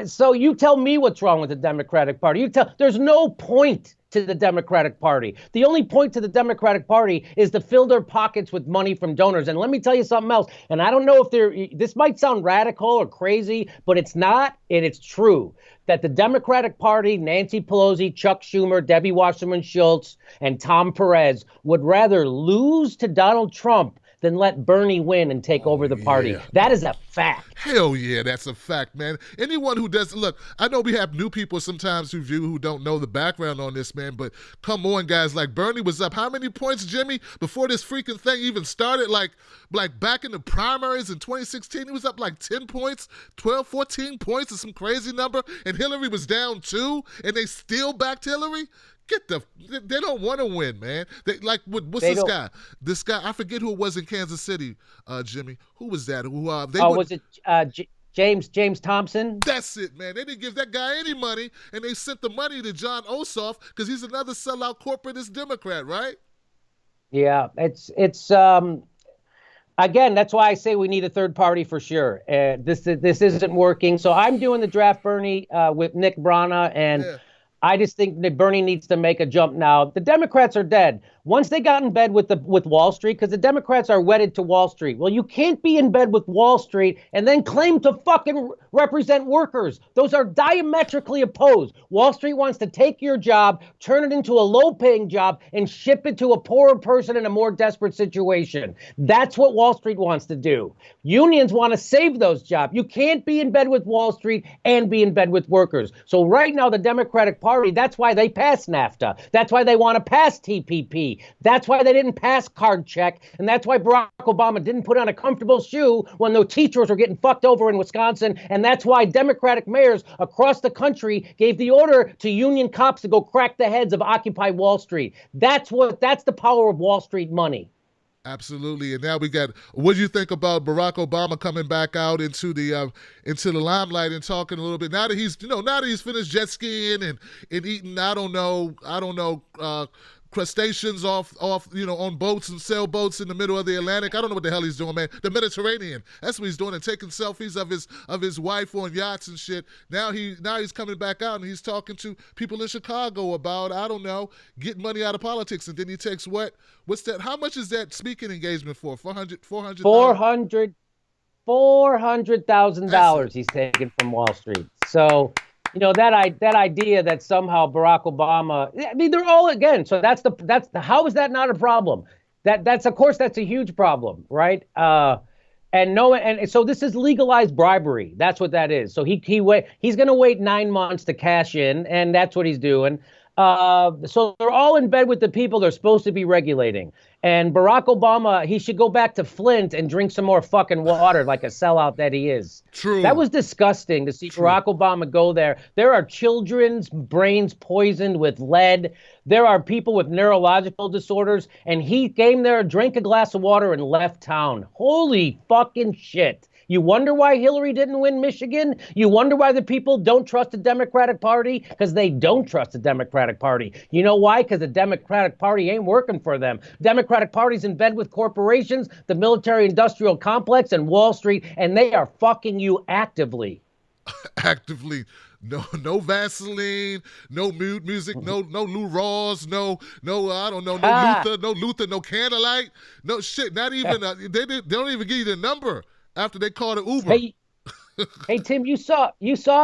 So you tell me what's wrong with the Democratic Party. There's no point to the Democratic Party. The only point to the Democratic Party is to fill their pockets with money from donors. And let me tell you something else. And I don't know if this might sound radical or crazy, but it's not, and it's true. That the Democratic Party, Nancy Pelosi, Chuck Schumer, Debbie Wasserman Schultz, and Tom Perez would rather lose to Donald Trump than let Bernie win and take over the party. Yeah. That is a fact. Hell yeah, that's a fact, man. Anyone who doesn't look, I know we have new people sometimes who don't know the background on this, man, but come on, guys. Like Bernie was up how many points, Jimmy, before this freaking thing even started? Like back in the primaries in 2016, he was up like 10 points, 12, 14 points, or some crazy number, and Hillary was down 2, and they still backed Hillary? They don't want to win, man. This guy? This guy, I forget who it was in Kansas City, Jimmy. Who was that? Was it James Thompson? That's it, man. They didn't give that guy any money, and they sent the money to John Ossoff because he's another sellout corporatist Democrat, right? Yeah, it's again, that's why I say we need a third party for sure. This isn't working. So I'm doing the draft Bernie with Nick Brana, and I just think that Bernie needs to make a jump now. The Democrats are dead. Once they got in bed with Wall Street, because the Democrats are wedded to Wall Street. Well, you can't be in bed with Wall Street and then claim to fucking represent workers. Those are diametrically opposed. Wall Street wants to take your job, turn it into a low-paying job, and ship it to a poorer person in a more desperate situation. That's what Wall Street wants to do. Unions want to save those jobs. You can't be in bed with Wall Street and be in bed with workers. So right now, the Democratic Party, that's why they passed NAFTA. That's why they want to pass TPP. That's why they didn't pass card check. And that's why Barack Obama didn't put on a comfortable shoe when the teachers were getting fucked over in Wisconsin. And that's why Democratic mayors across the country gave the order to union cops to go crack the heads of Occupy Wall Street. That's the power of Wall Street money. Absolutely. And now what do you think about Barack Obama coming back out into the limelight and talking a little bit now that he's finished jet skiing and eating, I don't know, crustaceans off on boats and sailboats in the middle of the Atlantic. I don't know what the hell he's doing, man. The Mediterranean. That's what he's doing, and taking selfies of his wife on yachts and shit. Now he's coming back out and he's talking to people in Chicago about, I don't know, getting money out of politics. And then he takes what's that? How much is that speaking engagement for? $400,000 he's taken from Wall Street. So that idea that somehow Barack Obama, I mean, they're all again. So how is that not a problem? That's of course that's a huge problem, right? And so this is legalized bribery. That's what that is. So he's going to wait 9 months to cash in, and that's what he's doing. So they're all in bed with the people they're supposed to be regulating. And Barack Obama, he should go back to Flint and drink some more fucking water like a sellout that he is. True. That was disgusting to see Barack Obama go there. There are children's brains poisoned with lead. There are people with neurological disorders. And he came there, drank a glass of water, and left town. Holy fucking shit. You wonder why Hillary didn't win Michigan? You wonder why the people don't trust the Democratic Party? Because they don't trust the Democratic Party. You know why? Because the Democratic Party ain't working for them. Democratic Party's in bed with corporations, the military-industrial complex, and Wall Street, and they are fucking you actively. Actively. No Vaseline, no mood music, no Lou Rawls, no I don't know, no Luther, no Candlelight, no shit. Not even they don't even give you the number after they called it Uber. Hey Tim, you saw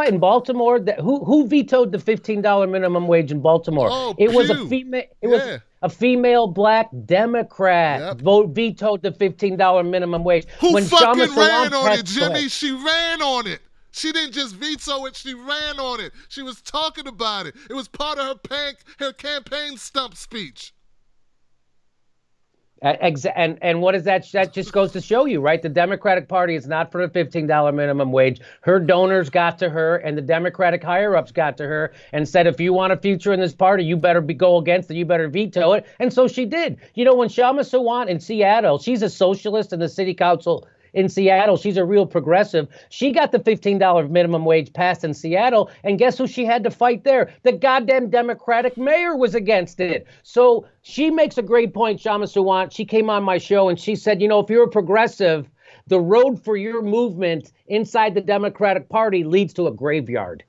in Baltimore that who vetoed the $15 minimum wage in Baltimore? Oh, it was Pew. a female. It was a female black Democrat vetoed the $15 minimum wage. Who when fucking ran on it, passed Jimmy? She ran on it. She didn't just veto it, she ran on it. She was talking about it. It was part of her campaign stump speech. And what is that? That just goes to show you, right? The Democratic Party is not for the $15 minimum wage. Her donors got to her, and the Democratic higher-ups got to her and said, if you want a future in this party, you better go against it. You better veto it. And so she did. You know, when Shama Sawant in Seattle, she's a socialist in the city council in Seattle. She's a real progressive. She got the $15 minimum wage passed in Seattle. And guess who she had to fight there? The goddamn Democratic mayor was against it. So she makes a great point, Shama Sawant. She came on my show and she said, you know, if you're a progressive, the road for your movement inside the Democratic Party leads to a graveyard.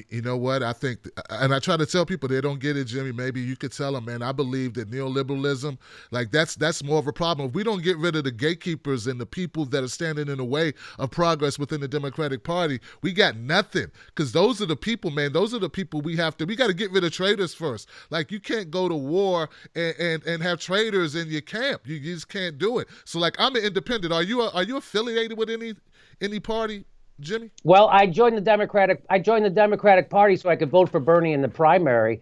You know what? I think, and I try to tell people they don't get it, Jimmy. Maybe you could tell them, man, I believe that neoliberalism, like that's more of a problem. If we don't get rid of the gatekeepers and the people that are standing in the way of progress within the Democratic Party, we got nothing. Because those are the people, man. Those are the people we got to get rid of traitors first. Like, you can't go to war and have traitors in your camp. You just can't do it. So, like, I'm an independent. Are you affiliated with any party, Jimmy? Well, I joined the Democratic Party so I could vote for Bernie in the primary,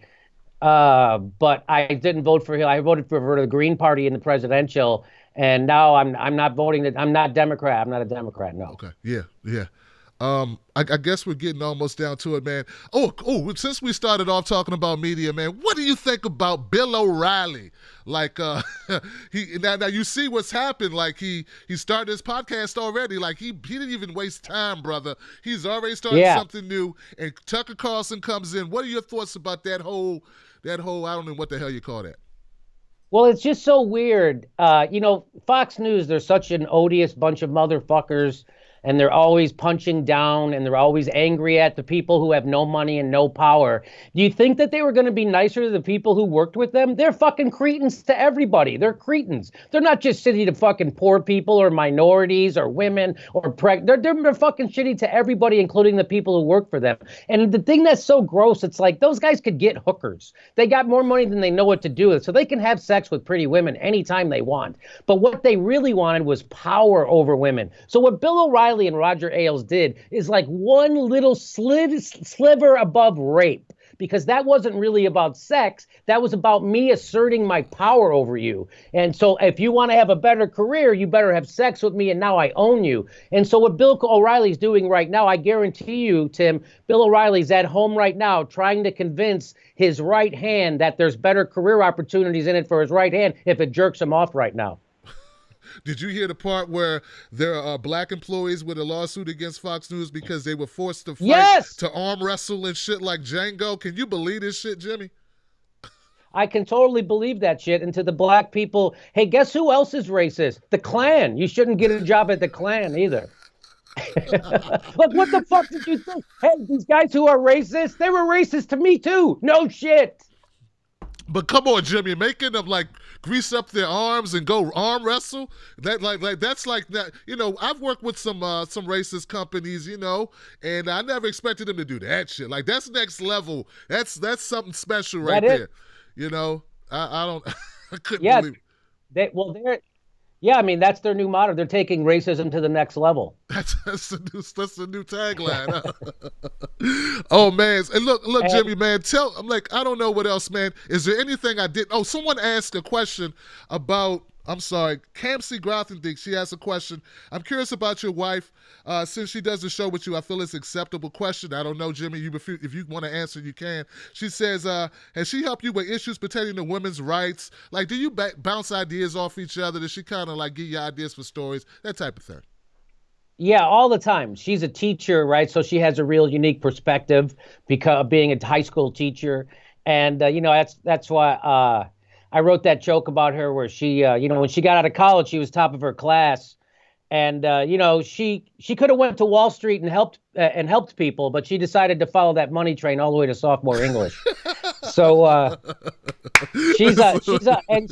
but I didn't vote for him. I voted for the Green Party in the presidential, and now I'm not voting. I'm not Democrat. I'm not a Democrat. No. Okay. Yeah. I guess we're getting almost down to it, man. Oh, since we started off talking about media, man, what do you think about Bill O'Reilly? Like, now you see what's happened. Like, he started his podcast already. Like, he didn't even waste time, brother. He's already started something new. And Tucker Carlson comes in. What are your thoughts about that whole? I don't know what the hell you call that. Well, it's just so weird. Fox News, they're such an odious bunch of motherfuckers. And they're always punching down, and they're always angry at the people who have no money and no power. Do you think that they were going to be nicer to the people who worked with them? They're fucking cretins to everybody. They're cretins. They're not just shitty to fucking poor people or minorities or women or they're fucking shitty to everybody, including the people who work for them. And the thing that's so gross, it's like those guys could get hookers. They got more money than they know what to do with, so they can have sex with pretty women anytime they want. But what they really wanted was power over women. So what Bill O'Reilly and Roger Ailes did is like one little sliver above rape, because that wasn't really about sex. That was about me asserting my power over you. And so if you want to have a better career, you better have sex with me, and now I own you. And so what Bill O'Reilly's doing right now, I guarantee you, Tim, Bill O'Reilly's at home right now trying to convince his right hand that there's better career opportunities in it for his right hand if it jerks him off right now. Did you hear the part where there are black employees with a lawsuit against Fox News because they were forced to fight, to arm wrestle and shit like Django? Can you believe this shit, Jimmy? I can totally believe that shit. And to the black people, hey, guess who else is racist? The Klan. You shouldn't get a job at the Klan either. Look, what the fuck did you think? Hey, these guys who are racist, they were racist to me too. No shit. But come on, Jimmy, making them like grease up their arms and go arm wrestle. That's like that. You know, I've worked with some racist companies, you know, and I never expected them to do that shit. Like, that's next level. That's something special right there. You know, I don't. I couldn't believe. Yeah, I mean that's their new motto. They're taking racism to the next level. That's the new tagline. Huh? Oh man, and look, And Jimmy, man. I'm like, I don't know what else, man. Is there anything I did? Oh, someone asked a question about. I'm sorry, Campsey Grothendink. She asked a question. I'm curious about your wife. Since she does the show with you, I feel it's an acceptable question. I don't know, Jimmy. If you want to answer, you can. She says, has she helped you with issues pertaining to women's rights? Like, do you bounce ideas off each other? Does she kind of like give you ideas for stories, that type of thing? yeah, all the time. She's a teacher, right? So she has a real unique perspective because being a high school teacher, and that's why I wrote that joke about her where she, when she got out of college, she was top of her class, and she could have went to Wall Street and helped people, but she decided to follow that money train all the way to sophomore English. So and she's also thank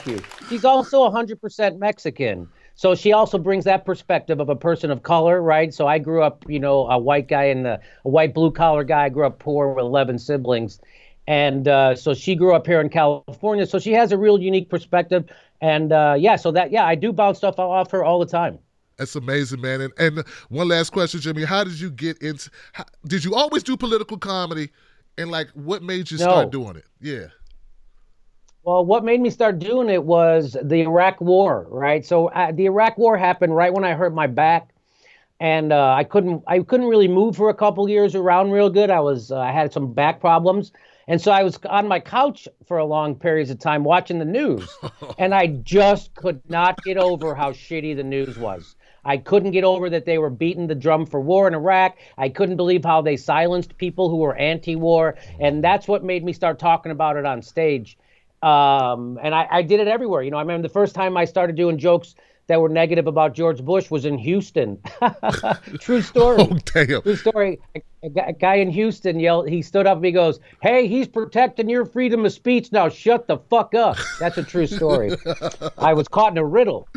you. She's also 100% Mexican. So she also brings that perspective of a person of color, right? So I grew up, a white guy and a white blue collar guy. I grew up poor with 11 siblings. And so she grew up here in California. So she has a real unique perspective. And I do bounce stuff off her all the time. That's amazing, man. And one last question, Jimmy. How did you get into? Did you always do political comedy? And like, what made you start doing it? Yeah. Well, what made me start doing it was the Iraq War, right? So the Iraq War happened right when I hurt my back, and I couldn't really move for a couple years around real good. I had some back problems, and so I was on my couch for a long periods of time watching the news, and I just could not get over how shitty the news was. I couldn't get over that they were beating the drum for war in Iraq. I couldn't believe how they silenced people who were anti-war, and that's what made me start talking about it on stage. And I did it everywhere. I remember the first time I started doing jokes that were negative about George Bush was in Houston. True story. Oh, damn. True story. A guy in Houston he stood up and he goes, "Hey, he's protecting your freedom of speech. Now shut the fuck up." That's a true story. I was caught in a riddle.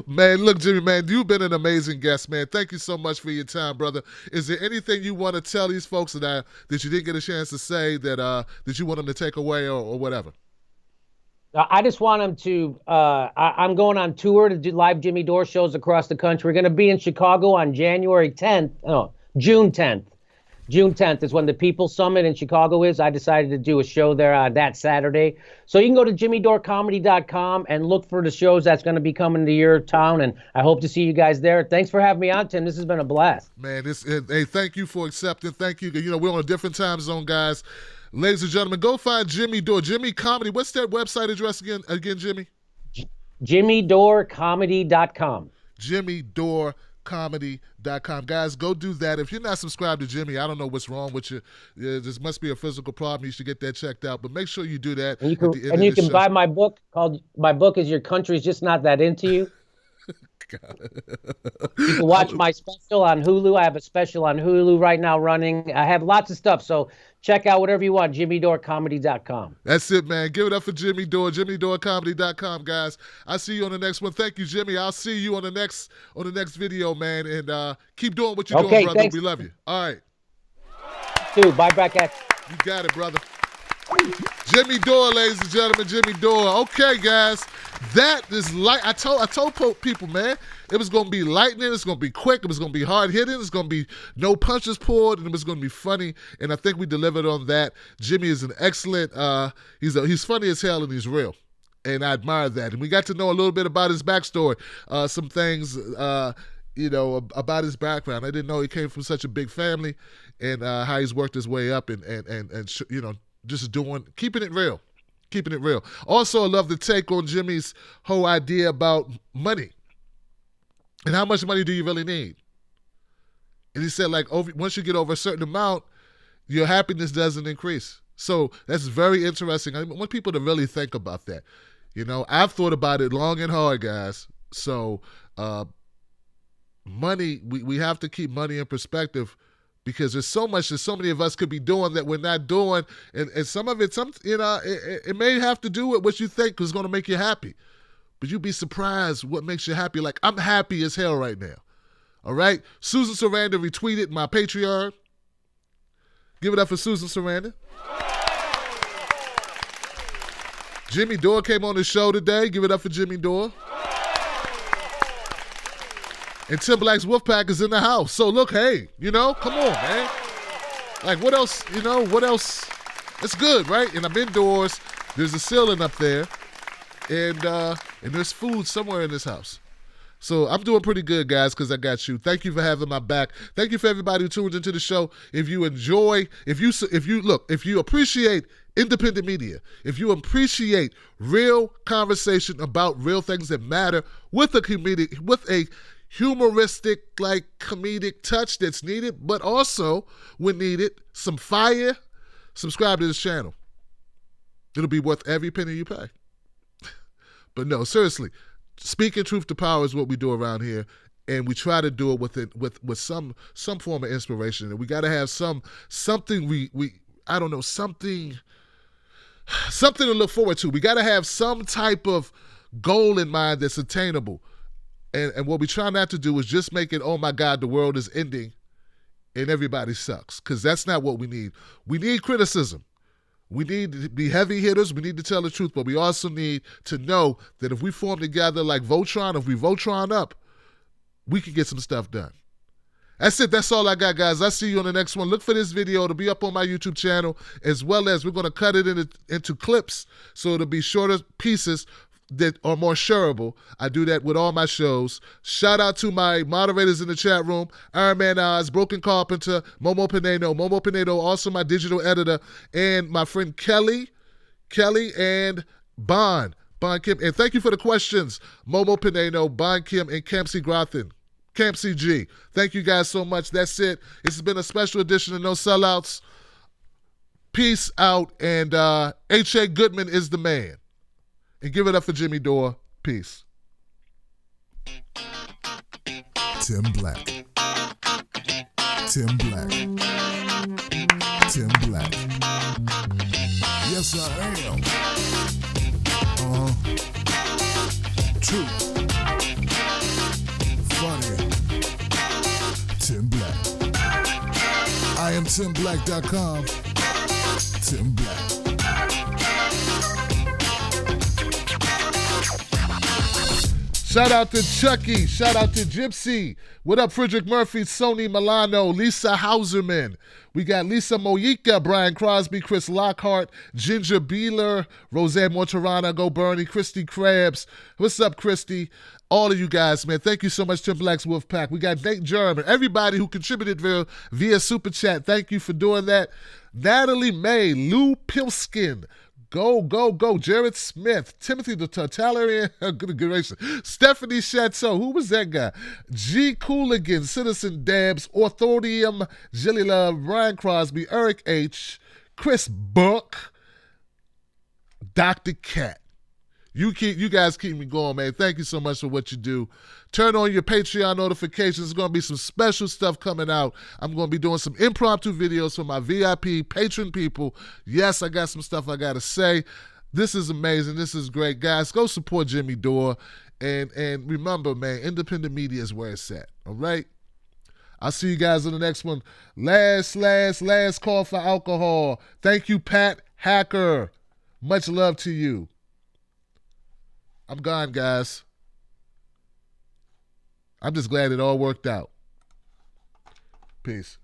Man, look, Jimmy, man, you've been an amazing guest, man. Thank you so much for your time, brother. Is there anything you want to tell these folks that you didn't get a chance to say that you want them to take away or whatever? I just want them to. I'm going on tour to do live Jimmy Dore shows across the country. We're going to be in Chicago on June 10th. June 10th is when the People's Summit in Chicago is. I decided to do a show there that Saturday. So you can go to jimmydorecomedy.com and look for the shows that's going to be coming to your town. And I hope to see you guys there. Thanks for having me on, Tim. This has been a blast. Man, hey, thank you for accepting. Thank you. We're on a different time zone, guys. Ladies and gentlemen, go find Jimmy Dore. Jimmy Comedy. What's that website address again, Jimmy? jimmydorecomedy.com. jimmydorecomedy.com. Guys, go do that. If you're not subscribed to Jimmy, I don't know what's wrong with you. There must be a physical problem. You should get that checked out. But make sure you do that. And you can buy my book My Book is Your Country's Just Not That Into You. You can watch my special on Hulu. I have a special on Hulu right now running. I have lots of stuff. So check out whatever you want, jimmydorecomedy.com. That's it, man. Give it up for Jimmy Dore, jimmydorecomedy.com, guys. I'll see you on the next one. Thank you, Jimmy. I'll see you on the next video, man. And keep doing what you're doing, brother. Thanks. We love you. All right. Dude, bye back at you. Got it, brother. Jimmy Dore, ladies and gentlemen, Jimmy Dore. Okay, guys, that is I told people, man, it was gonna be lightning, it's gonna be quick, it was gonna be hard hitting, it's gonna be no punches pulled, and it was gonna be funny. And I think we delivered on that. Jimmy is an excellent. He's funny as hell and he's real, and I admire that. And we got to know a little bit about his backstory, some things. About his background. I didn't know he came from such a big family, and how he's worked his way up, and just keeping it real. Also, I love the take on Jimmy's whole idea about money and how much money do you really need. And he said, once you get over a certain amount, your happiness doesn't increase. So that's very interesting. I want people to really think about that. I've thought about it long and hard, guys. So money, we have to keep money in perspective, because there's so much that so many of us could be doing that we're not doing, and some of it, it may have to do with what you think is going to make you happy, but you'd be surprised what makes you happy. Like, I'm happy as hell right now. All right, Susan Sarandon retweeted my Patreon. Give it up for Susan Sarandon. Jimmy Dore came on the show today. Give it up for Jimmy Dore. And Tim Black's Wolfpack is in the house. So look, hey, come on, man. Like, what else, what else? It's good, right? And I'm indoors. There's a ceiling up there. And there's food somewhere in this house. So I'm doing pretty good, guys, because I got you. Thank you for having my back. Thank you for everybody who tuned into the show. If you enjoy, if you appreciate independent media, if you appreciate real conversation about real things that matter with a humoristic, like, comedic touch that's needed, but also, when needed, some fire, subscribe to this channel. It'll be worth every penny you pay. But no, seriously, speaking truth to power is what we do around here, and we try to do it with some form of inspiration. And we got to have something something to look forward to. We got to have some type of goal in mind that's attainable. And what we try not to do is just make it, oh my God, the world is ending and everybody sucks, because that's not what we need. We need criticism. We need to be heavy hitters. We need to tell the truth, but we also need to know that if we form together like Voltron, if we Voltron up, we can get some stuff done. That's it. That's all I got, guys. I'll see you on the next one. Look for this video to be up on my YouTube channel, as well as we're going to cut it into clips so it'll be shorter pieces that are more shareable. I do that with all my shows. Shout out to my moderators in the chat room, Iron Man Oz, Broken Carpenter, Momo Pinedo, also my digital editor, and my friend Kelly, and Bon Kim. And thank you for the questions, Momo Pinedo, Bon Kim, and Campsy Grothin. Campsy G. Thank you guys so much. That's it. This has been a special edition of No Sellouts. Peace out, and H.A. Goodman is the man. And give it up for Jimmy Dore. Peace. Tim Black. Tim Black. Tim Black. Yes, I am. True. Funny. Tim Black. I am TimBlack.com. Tim Black. Shout out to Chucky. Shout out to Gypsy. What up, Frederick Murphy, Sony Milano, Lisa Hauserman. We got Lisa Mojica, Brian Crosby, Chris Lockhart, Ginger Beeler, Roseanne Monterana, Go Bernie, Christy Krabs. What's up, Christy? All of you guys, man. Thank you so much, Tim Black's Wolfpack. We got Nate German. Everybody who contributed via Super Chat, thank you for doing that. Natalie May, Lou Pilskin, Go. Jared Smith, Timothy the Totalitarian, good gracious. Stephanie Chateau, who was that guy? G. Cooligan, Citizen Dabs, Orthodium, Jilly Love, Brian Crosby, Eric H., Chris Buck, Dr. Cat. You guys keep me going, man. Thank you so much for what you do. Turn on your Patreon notifications. There's going to be some special stuff coming out. I'm going to be doing some impromptu videos for my VIP patron people. Yes, I got some stuff I got to say. This is amazing. This is great. Guys, go support Jimmy Dore. And remember, man, independent media is where it's at. All right? I'll see you guys on the next one. Last call for alcohol. Thank you, Pat Hacker. Much love to you. I'm gone, guys. I'm just glad it all worked out. Peace.